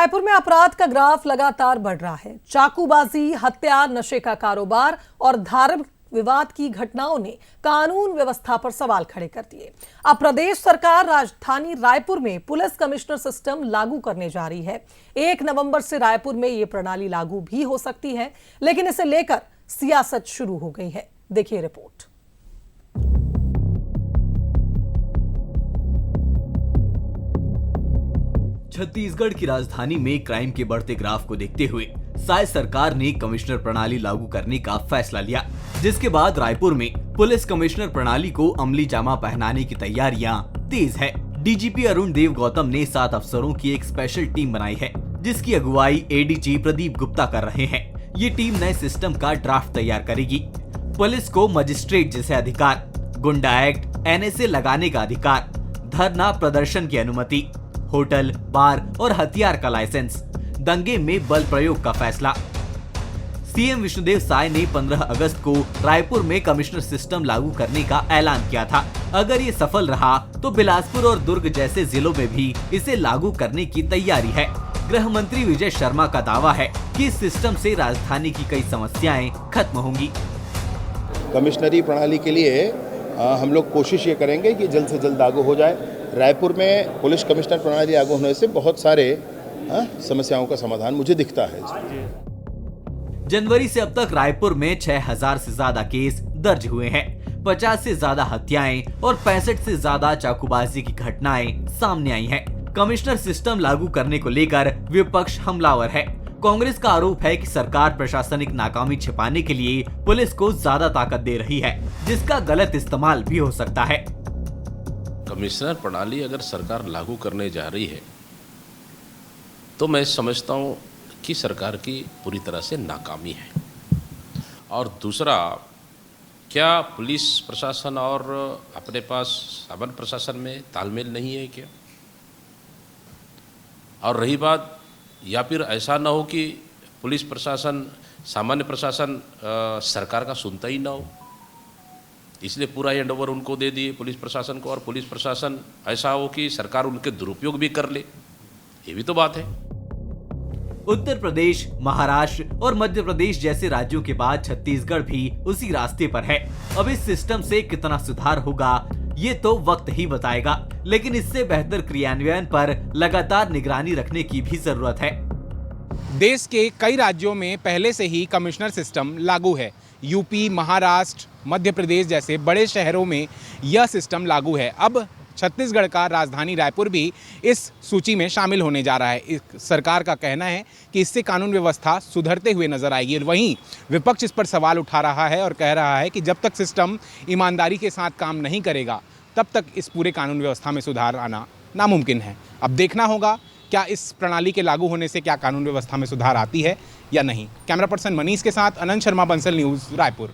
रायपुर में अपराध का ग्राफ लगातार बढ़ रहा है। चाकूबाजी, हत्या, नशे का कारोबार और धार्मिक विवाद की घटनाओं ने कानून व्यवस्था पर सवाल खड़े कर दिए। अब प्रदेश सरकार राजधानी रायपुर में पुलिस कमिश्नर सिस्टम लागू करने जा रही है। 1 नवंबर से रायपुर में ये प्रणाली लागू भी हो सकती है, लेकिन इसे लेकर सियासत शुरू हो गई है। देखिए रिपोर्ट। छत्तीसगढ़ की राजधानी में क्राइम के बढ़ते ग्राफ को देखते हुए साय सरकार ने कमिश्नर प्रणाली लागू करने का फैसला लिया, जिसके बाद रायपुर में पुलिस कमिश्नर प्रणाली को अमली जामा पहनाने की तैयारियां तेज है। डीजीपी अरुण देव गौतम ने 7 अफसरों की एक स्पेशल टीम बनाई है, जिसकी अगुवाई एडीजी प्रदीप गुप्ता कर रहे हैं। ये टीम नए सिस्टम का ड्राफ्ट तैयार करेगी। पुलिस को मजिस्ट्रेट जैसे अधिकार, गुंडा एक्ट, एनएसए लगाने का अधिकार, धरना प्रदर्शन की अनुमति, होटल, बार और हथियार का लाइसेंस, दंगे में बल प्रयोग का फैसला। सीएम विष्णुदेव साय ने 15 अगस्त को रायपुर में कमिश्नर सिस्टम लागू करने का ऐलान किया था। अगर ये सफल रहा तो बिलासपुर और दुर्ग जैसे जिलों में भी इसे लागू करने की तैयारी है। गृह मंत्री विजय शर्मा का दावा है कि इस सिस्टम से राजधानी की कई समस्याएं खत्म होंगी। कमिश्नरी प्रणाली के लिए हम लोग कोशिश ये करेंगे कि जल्द से जल्द लागू हो जाए। रायपुर में पुलिस कमिश्नर प्रणाली लागू होने से बहुत सारे समस्याओं का समाधान मुझे दिखता है। जनवरी से अब तक रायपुर में 6000 से ज्यादा केस दर्ज हुए हैं। 50 से ज्यादा हत्याएं और 65 से ज्यादा चाकूबाजी की घटनाएं सामने आई हैं। कमिश्नर सिस्टम लागू करने को लेकर विपक्ष हमलावर है। कांग्रेस का आरोप है कि सरकार प्रशासनिक नाकामी छिपाने के लिए पुलिस को ज्यादा ताकत दे रही है, जिसका गलत इस्तेमाल भी हो सकता है। कमिश्नर प्रणाली अगर सरकार लागू करने जा रही है तो मैं समझता हूँ कि सरकार की पूरी तरह से नाकामी है। और दूसरा, क्या पुलिस प्रशासन और अपने पास सामान्य प्रशासन में तालमेल नहीं है क्या? और रही बात, या फिर ऐसा ना हो कि पुलिस प्रशासन, सामान्य प्रशासन सरकार का सुनता ही ना हो, इसलिए पूरा हैंडओवर उनको दे दिए पुलिस प्रशासन को, और पुलिस प्रशासन ऐसा हो कि सरकार उनके दुरुपयोग भी कर ले। ये भी तो बात है। उत्तर प्रदेश, महाराष्ट्र और मध्य प्रदेश जैसे राज्यों के बाद छत्तीसगढ़ भी उसी रास्ते पर है। अब इस सिस्टम से कितना सुधार होगा ये तो वक्त ही बताएगा, लेकिन इससे बेहतर क्रियान्वयन पर लगातार निगरानी रखने की भी जरूरत है। देश के कई राज्यों में पहले से ही कमिश्नर सिस्टम लागू है। यूपी, महाराष्ट्र, मध्य प्रदेश जैसे बड़े शहरों में यह सिस्टम लागू है। अब छत्तीसगढ़ का राजधानी रायपुर भी इस सूची में शामिल होने जा रहा है। सरकार का कहना है कि इससे कानून व्यवस्था सुधरते हुए नजर आएगी। वहीं विपक्ष इस पर सवाल उठा रहा है और कह रहा है कि जब तक सिस्टम ईमानदारी के साथ काम नहीं करेगा, तब तक इस पूरे कानून व्यवस्था में सुधार आना नामुमकिन है। अब देखना होगा क्या इस प्रणाली के लागू होने से क्या कानून व्यवस्था में सुधार आती है या नहीं। कैमरा पर्सन मनीष के साथ अनंत शर्मा, बंसल न्यूज़, रायपुर।